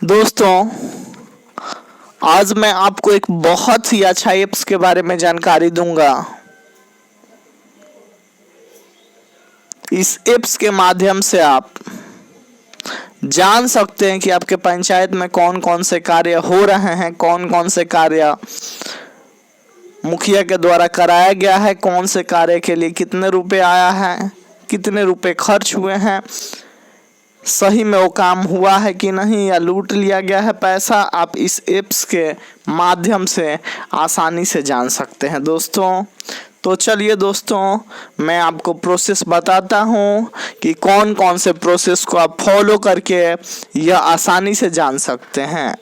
दोस्तों, आज मैं आपको एक बहुत ही अच्छा ऐप्स के बारे में जानकारी दूंगा। इस ऐप्स के माध्यम से आप जान सकते हैं कि आपके पंचायत में कौन कौन से कार्य हो रहे हैं, कौन कौन से कार्य मुखिया के द्वारा कराया गया है, कौन से कार्य के लिए कितने रुपए आया है, कितने रुपए खर्च हुए हैं, सही में वो काम हुआ है कि नहीं या लूट लिया गया है पैसा। आप इस ऐप्स के माध्यम से आसानी से जान सकते हैं दोस्तों। तो चलिए दोस्तों, मैं आपको प्रोसेस बताता हूँ कि कौन कौन से प्रोसेस को आप फॉलो करके यह आसानी से जान सकते हैं।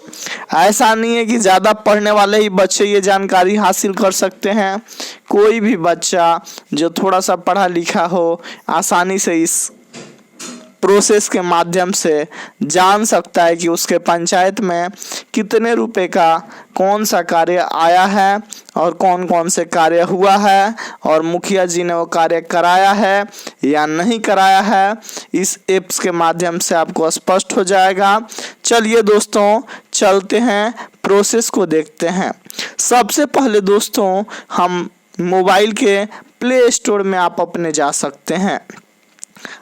ऐसा नहीं है कि ज़्यादा पढ़ने वाले ही बच्चे ये जानकारी हासिल कर सकते हैं। कोई भी बच्चा जो थोड़ा सा पढ़ा लिखा हो आसानी से इस प्रोसेस के माध्यम से जान सकता है कि उसके पंचायत में कितने रुपए का कौन सा कार्य आया है और कौन कौन से कार्य हुआ है और मुखिया जी ने वो कार्य कराया है या नहीं कराया है। इस ऐप्स के माध्यम से आपको स्पष्ट हो जाएगा। चलिए दोस्तों, चलते हैं प्रोसेस को देखते हैं। सबसे पहले दोस्तों, हम मोबाइल के प्ले स्टोर में आप अपने जा सकते हैं।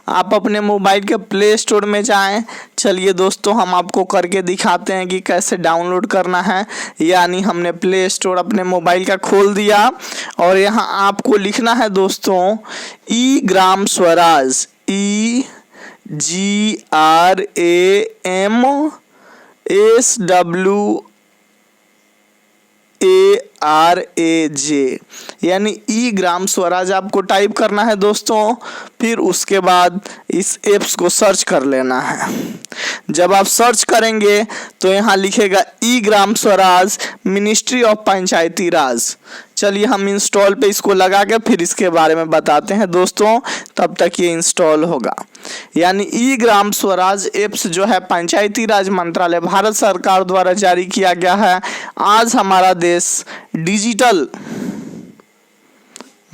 आप अपने मोबाइल के प्ले स्टोर में जाएं। चलिए दोस्तों, हम आपको करके दिखाते हैं कि कैसे डाउनलोड करना है। यानी हमने प्ले स्टोर अपने मोबाइल का खोल दिया और यहाँ आपको लिखना है दोस्तों ई ग्राम स्वराज, EGRAMSWARAJ, यानी ई ग्राम स्वराज आपको टाइप करना है दोस्तों। फिर उसके बाद इस ऐप्स को सर्च कर लेना है। जब आप सर्च करेंगे तो यहाँ लिखेगा ई ग्राम स्वराज मिनिस्ट्री ऑफ पंचायती राज। चलिए हम इंस्टॉल पे इसको लगा के फिर इसके बारे में बताते हैं दोस्तों, तब तक ये इंस्टॉल होगा। यानी ई ग्राम स्वराज ऐप्स जो है पंचायती राज मंत्रालय भारत सरकार द्वारा जारी किया गया है। आज हमारा देश डिजिटल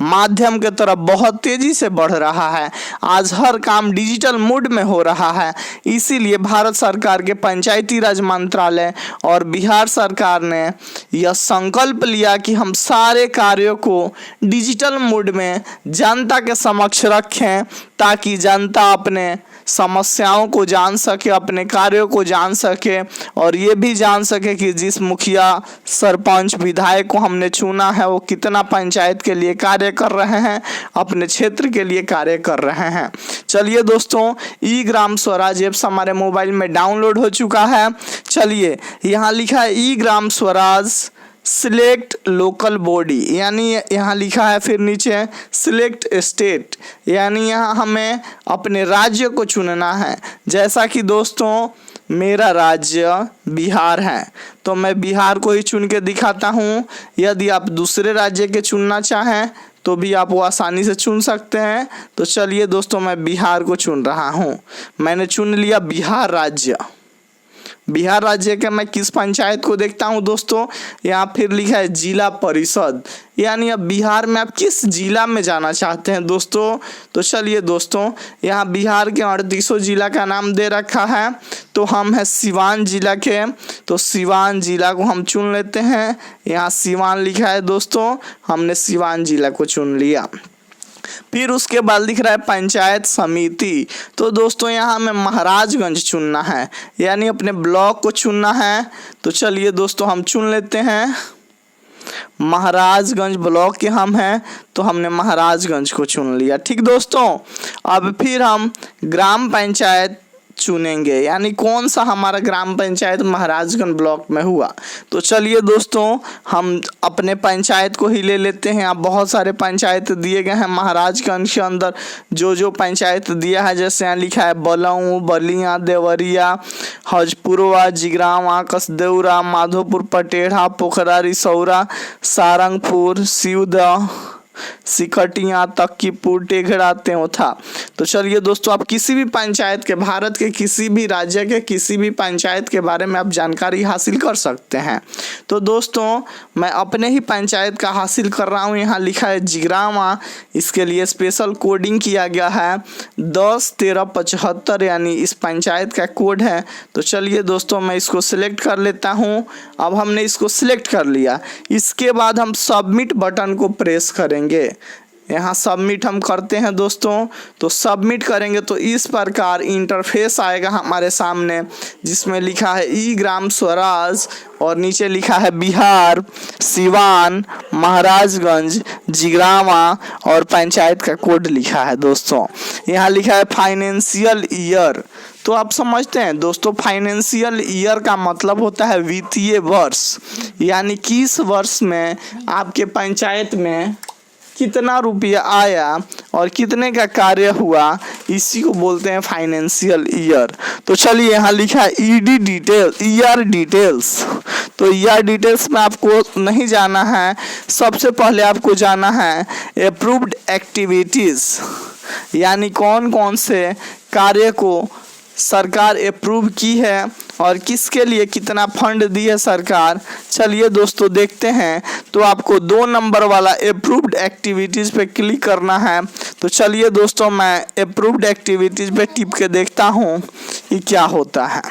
माध्यम के तरफ बहुत तेजी से बढ़ रहा है। आज हर काम डिजिटल मोड में हो रहा है। इसीलिए भारत सरकार के पंचायती राज मंत्रालय और बिहार सरकार ने यह संकल्प लिया कि हम सारे कार्यों को डिजिटल मोड में जनता के समक्ष रखें, ताकि जनता अपने समस्याओं को जान सके, अपने कार्यों को जान सके और ये भी जान सके कि जिस मुखिया, सरपंच, विधायक को हमने चुना है वो कितना पंचायत के लिए कार्य कर रहे हैं, अपने क्षेत्र के लिए कार्य कर रहे हैं। चलिए दोस्तों, ई ग्राम स्वराज ऐप्स हमारे मोबाइल में डाउनलोड हो चुका है। चलिए, यहाँ लिखा है ई Gram Swaraj select local body, यानी यहाँ लिखा है फिर नीचे सिलेक्ट स्टेट, यानी यहाँ हमें अपने राज्य को चुनना है। जैसा कि दोस्तों मेरा राज्य बिहार है तो मैं बिहार को ही चुन के दिखाता हूँ। यदि आप दूसरे राज्य के चुनना चाहें तो भी आप वो आसानी से चुन सकते हैं। तो चलिए दोस्तों, मैं बिहार को चुन रहा हूँ। मैंने चुन लिया बिहार राज्य। बिहार राज्य के मैं किस पंचायत को देखता हूँ दोस्तों, यहाँ फिर लिखा है जिला परिषद, यानी अब बिहार में आप किस जिला में जाना चाहते हैं दोस्तों। तो चलिए दोस्तों, यहाँ बिहार के 38 जिला का नाम दे रखा है, तो हम हैं सिवान जिला के, तो सिवान जिला को हम चुन लेते हैं। यहाँ सिवान लिखा है दोस्तों, हमने सिवान जिला को चुन लिया। फिर उसके बाद दिख रहा है पंचायत समिति, तो दोस्तों यहाँ हमें महाराजगंज चुनना है, यानी अपने ब्लॉक को चुनना है। तो चलिए दोस्तों, हम चुन लेते हैं महाराजगंज ब्लॉक के हम हैं, तो हमने महाराजगंज को चुन लिया। ठीक दोस्तों, अब फिर हम ग्राम पंचायत चुनेंगे, यानी कौन सा हमारा ग्राम पंचायत महाराजगंज ब्लॉक में हुआ। तो चलिए दोस्तों, हम अपने पंचायत को ही ले लेते हैं। अब बहुत सारे पंचायत दिए गए हैं महाराजगंज के अंदर। जो पंचायत दिया है, जैसे यहाँ लिखा है बलऊ, बलिया, देवरिया, हजपुरवा, जिगरावा, कसदेउरा, माधोपुर, पटेढ़ा, पोखरा, रिसौरा, सारंगपुर, सिउदा, सिकटिया तक्कीपुर टेघड़ा त्योथा। तो चलिए दोस्तों, आप किसी भी पंचायत के, भारत के किसी भी राज्य के किसी भी पंचायत के बारे में आप जानकारी हासिल कर सकते हैं। तो दोस्तों मैं अपने ही पंचायत का हासिल कर रहा हूँ। यहाँ लिखा है जिग्रामा, इसके लिए स्पेशल कोडिंग किया गया है 10-13-75, यानी इस पंचायत का कोड है। तो चलिए दोस्तों मैं इसको सिलेक्ट कर लेता हूँ। अब हमने इसको सिलेक्ट कर लिया, इसके बाद हम सबमिट बटन को प्रेस करेंगे। यहाँ सबमिट हम करते हैं दोस्तों। तो सबमिट करेंगे तो इस प्रकार इंटरफेस आएगा हमारे सामने, जिसमें लिखा है ई ग्राम स्वराज और नीचे लिखा है बिहार, सिवान, महाराजगंज, जिग्रामा और पंचायत का कोड लिखा है दोस्तों। यहाँ लिखा है फाइनेंशियल ईयर। तो आप समझते हैं दोस्तों, फाइनेंशियल ईयर का मतलब होता है वित्तीय वर्ष, यानी किस वर्ष में आपके पंचायत में कितना रुपया आया और कितने का कार्य हुआ, इसी को बोलते हैं फाइनेंशियल ईयर। तो चलिए यहाँ लिखा है ईडी डिटेल, ईआर डिटेल्स। तो ईआर डिटेल्स में आपको नहीं जाना है, सबसे पहले आपको जाना है अप्रूव्ड एक्टिविटीज़, यानी कौन कौन से कार्य को सरकार अप्रूव की है और किसके लिए कितना फंड दी है सरकार। चलिए दोस्तों देखते हैं। तो आपको 2 नंबर वाला अप्रूव्ड एक्टिविटीज़ पे क्लिक करना है। तो चलिए दोस्तों मैं अप्रूव्ड एक्टिविटीज़ पे टिप के देखता हूँ कि क्या होता है।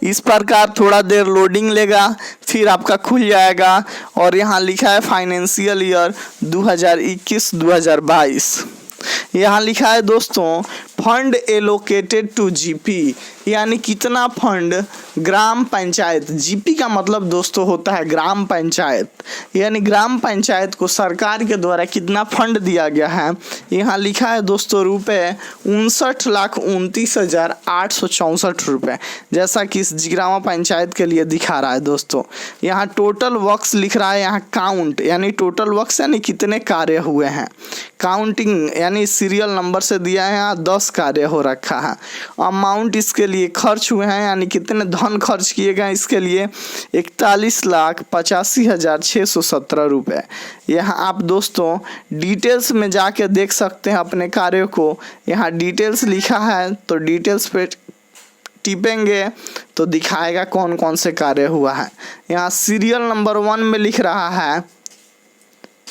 इस प्रकार थोड़ा देर लोडिंग लेगा, फिर आपका खुल जाएगा और यहाँ लिखा है फाइनेंशियल ईयर 2021-2022। यहाँ लिखा है दोस्तों फंड एलोकेटेड टू जीपी, यानी कितना फंड ग्राम पंचायत, जीपी का मतलब दोस्तों होता है ग्राम पंचायत, यानी ग्राम पंचायत को सरकार के द्वारा कितना फंड दिया गया है। यहाँ लिखा है दोस्तों रुपये 59,29,864 रुपये, जैसा कि इस जिग्रामा पंचायत के लिए दिखा रहा है दोस्तों। यहाँ टोटल वर्क्स लिख रहा है, यहाँ काउंट यानी टोटल वर्क्स यानी कितने कार्य हुए हैं, काउंटिंग यानी सीरियल नंबर से दिया है, यहाँ 10 कार्य हो रखा है। अमाउंट इसके लिए खर्च हुए हैं, यानी कितने धन खर्च किए गए इसके लिए 41,85,617 रुपये। यहाँ आप दोस्तों डिटेल्स में जाके देख सकते हैं अपने कार्यों को। यहाँ डिटेल्स लिखा है, तो डिटेल्स पे टिपेंगे तो दिखाएगा कौन कौन से कार्य हुआ है। यहाँ सीरियल नंबर 1 में लिख रहा है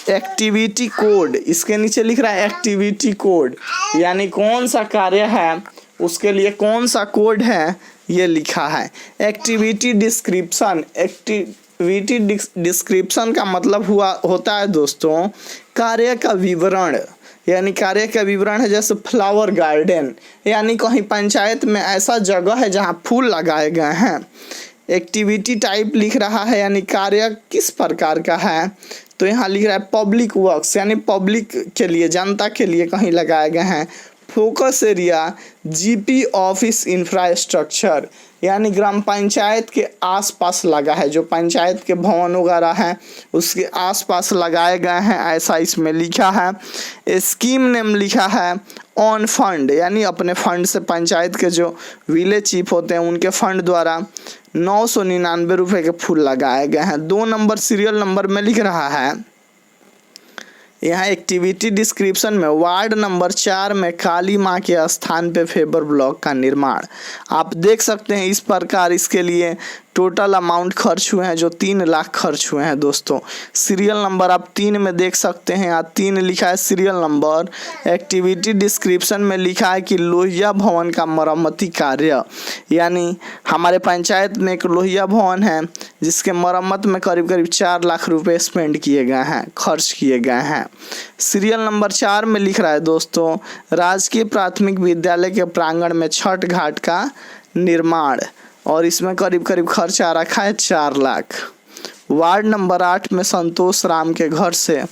एक्टिविटी कोड, इसके नीचे लिख रहा है एक्टिविटी कोड, यानी कौन सा कार्य है उसके लिए कौन सा कोड है ये लिखा है। एक्टिविटी डिस्क्रिप्शन, एक्टिविटी डिस्क्रिप्शन का मतलब होता है दोस्तों कार्य का विवरण, यानी कार्य का विवरण है जैसे फ्लावर गार्डन, यानी कहीं पंचायत में ऐसा जगह है जहाँ फूल लगाए गए हैं। एक्टिविटी टाइप लिख रहा है, यानी कार्य किस प्रकार का है। तो यहाँ लिख रहा है पब्लिक वर्क्स, यानी पब्लिक के लिए, जनता के लिए कहीं लगाए गए हैं। Focus area GP office infrastructure, यानी ग्राम पंचायत के आसपास लगा है, जो पंचायत के भवन वगैरह हैं उसके आसपास लगाए गए हैं, ऐसा इसमें लिखा है। स्कीम नेम लिखा है ऑन फंड, यानी अपने फंड से पंचायत के जो विलेज चीफ होते हैं उनके फंड द्वारा 999 रुपये के फूल लगाए गए हैं। 2 नंबर सीरियल नंबर में लिख रहा है यहाँ एक्टिविटी डिस्क्रिप्शन में वार्ड नंबर 4 में काली माँ के स्थान पे फेबर ब्लॉक का निर्माण। आप देख सकते हैं इस प्रकार इसके लिए टोटल अमाउंट खर्च हुए हैं जो 3 लाख खर्च हुए हैं दोस्तों। सीरियल नंबर आप 3 में देख सकते हैं, यहाँ 3 लिखा है सीरियल नंबर। एक्टिविटी डिस्क्रिप्शन में लिखा है कि लोहिया भवन का मरम्मती कार्य, यानी हमारे पंचायत में एक लोहिया भवन है जिसके मरम्मत में करीब करीब 4 लाख रुपए स्पेंड किए गए हैं, खर्च किए गए हैं। सीरियल नंबर 4 में लिख रहा है दोस्तों राजकीय प्राथमिक विद्यालय के प्रांगण में छठ घाट का निर्माण, और इसमें करीब करीब खर्च आ रखा है 4 लाख। वार्ड नंबर 8 में संतोष राम के घर से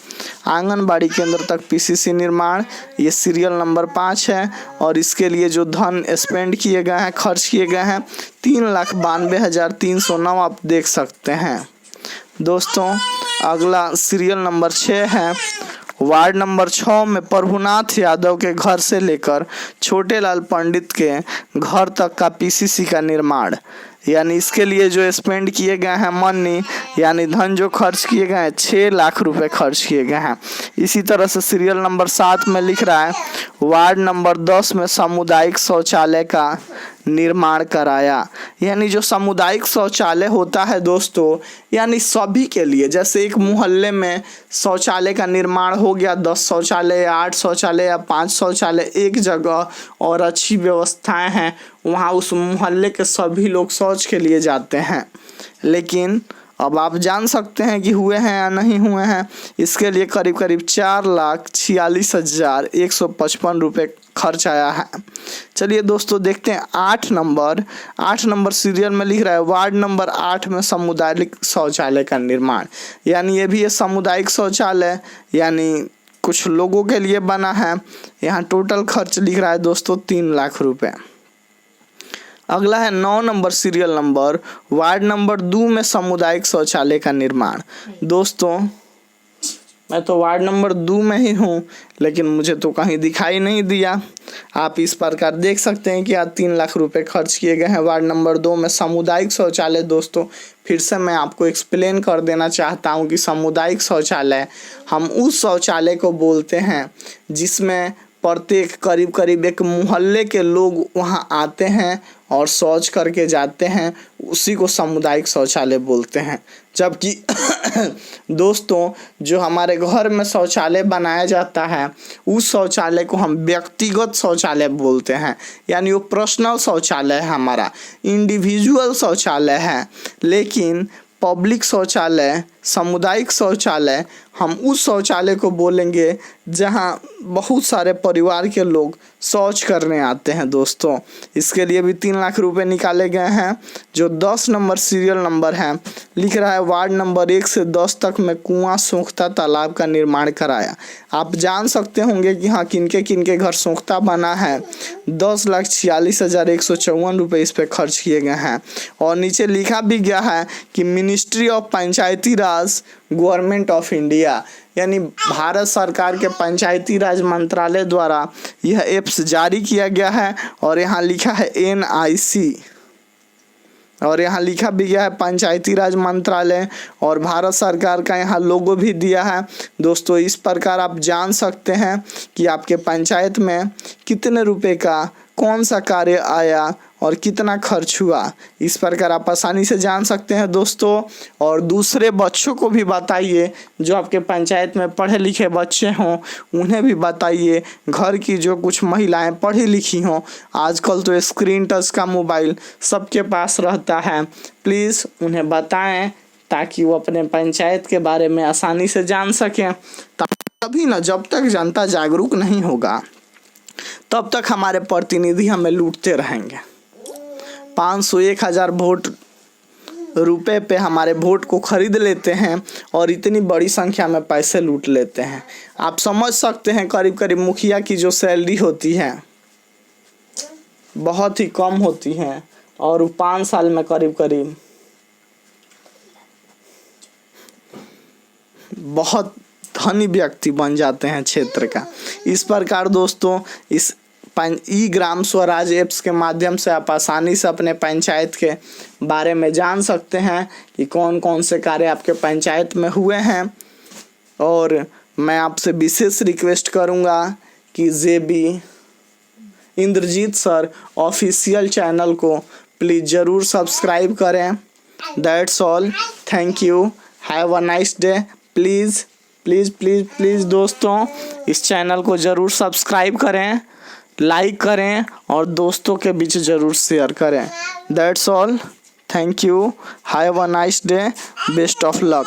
आंगनबाड़ी केंद्र तक पीसीसी निर्माण, ये सीरियल नंबर 5 है, और इसके लिए जो धन स्पेंड किए गए हैं, खर्च किए गए हैं 3,92,309, आप देख सकते हैं दोस्तों। अगला सीरियल नंबर 6 है। वार्ड नंबर 6 में प्रभुनाथ यादव के घर से लेकर छोटे लाल पंडित के घर तक का पीसीसी का निर्माण, यानी इसके लिए जो स्पेंड किए गए हैं मनी यानी धन जो खर्च किए गए हैं 6 लाख रुपए खर्च किए गए हैं। इसी तरह से सीरियल नंबर 7 में लिख रहा है वार्ड नंबर 10 में सामुदायिक शौचालय का निर्माण कराया। यानी जो सामुदायिक शौचालय होता है दोस्तों यानी सभी के लिए, जैसे एक मोहल्ले में शौचालय का निर्माण हो गया 10 शौचालय या 8 शौचालय या 5 शौचालय एक जगह और अच्छी व्यवस्थाएं हैं, वहाँ उस मोहल्ले के सभी लोग शौच के लिए जाते हैं। लेकिन अब आप जान सकते हैं कि हुए हैं या नहीं हुए हैं। इसके लिए करीब करीब 4,46,155 रुपये खर्च आया है। चलिए दोस्तों देखते हैं 8 नंबर सीरियल में लिख रहा है वार्ड नंबर 8 में सामुदायिक शौचालय का निर्माण। यानी ये भी है सामुदायिक शौचालय, यानी कुछ लोगों के लिए बना है। यहाँ टोटल खर्च लिख रहा है दोस्तों 3 लाख रुपये। अगला है 9 number serial number ward number 2 में सामुदायिक शौचालय का निर्माण। दोस्तों मैं तो वार्ड नंबर 2 में ही हूँ, लेकिन मुझे तो कहीं दिखाई नहीं दिया। आप इस प्रकार देख सकते हैं कि आज 3 लाख रुपए खर्च किए गए हैं वार्ड नंबर 2 में सामुदायिक शौचालय। दोस्तों फिर से मैं आपको एक्सप्लेन कर देना चाहता हूँ कि सामुदायिक शौचालय हम उस शौचालय को बोलते हैं जिसमें प्रत्येक करीब एक मोहल्ले के लोग वहां आते हैं और शौच करके जाते हैं, उसी को सामुदायिक शौचालय बोलते हैं। जबकि दोस्तों जो हमारे घर में शौचालय बनाया जाता है उस शौचालय को हम व्यक्तिगत शौचालय बोलते हैं। यानी वो पर्सनल शौचालय है, हमारा इंडिविजुअल शौचालय है। लेकिन पब्लिक शौचालय, सामुदायिक शौचालय, हम उस शौचालय को बोलेंगे जहां बहुत सारे परिवार के लोग शौच करने आते हैं। दोस्तों इसके लिए भी 3 लाख रुपए निकाले गए हैं। जो 10 नंबर सीरियल नंबर है लिख रहा है वार्ड नंबर 1 से 10 तक में कुआं सोख्ता तालाब का निर्माण कराया। आप जान सकते होंगे कि हाँ किनके घर सोख्ता बना है। 10,46,154 रुपये इस पर खर्च किए गए हैं। और नीचे लिखा भी गया है कि ministry of Panchayati Raj government of India, यानी भारत सरकार के पंचायती राज मंत्रालय द्वारा यह एप्स जारी किया गया है। और यहाँ लिखा है NIC और यहाँ लिखा भी गया है पंचायती राज मंत्रालय और भारत सरकार का यहाँ लोगो भी दिया है। दोस्तों इस प्रकार आप जान सकते हैं कि आपके पंचायत में कितने रुपए का कौन सा कार्य आया और कितना खर्च हुआ। इस प्रकार आप आसानी से जान सकते हैं दोस्तों। और दूसरे बच्चों को भी बताइए, जो आपके पंचायत में पढ़े लिखे बच्चे हों उन्हें भी बताइए। घर की जो कुछ महिलाएं पढ़ी लिखी हों, आजकल तो स्क्रीन टच का मोबाइल सबके पास रहता है, प्लीज़ उन्हें बताएं ताकि वो अपने पंचायत के बारे में आसानी से जान सकें। तभी ना, जब तक जनता जागरूक नहीं होगा तब तक हमारे प्रतिनिधि हमें लूटते रहेंगे। 500 1,000 वोट रुपए पे हमारे वोट को खरीद लेते हैं और इतनी बड़ी संख्या में पैसे लूट लेते हैं। आप समझ सकते हैं करीब मुखिया की जो सैलरी होती है बहुत ही कम होती है और 5 साल में करीब बहुत धनी व्यक्ति बन जाते हैं क्षेत्र का। इस प्रकार दोस्तों इस ई ग्राम स्वराज ऐप्स के माध्यम से आप आसानी से अपने पंचायत के बारे में जान सकते हैं कि कौन कौन से कार्य आपके पंचायत में हुए हैं। और मैं आपसे विशेष रिक्वेस्ट करूंगा कि JB Indrajeet sir official channel को प्लीज़ ज़रूर सब्सक्राइब करें। That's all, thank you, have a nice day. Please दोस्तों इस चैनल को ज़रूर सब्सक्राइब करें, लाइक करें और दोस्तों के बीच ज़रूर शेयर करें। That's all, thank you, have a nice day, best of luck.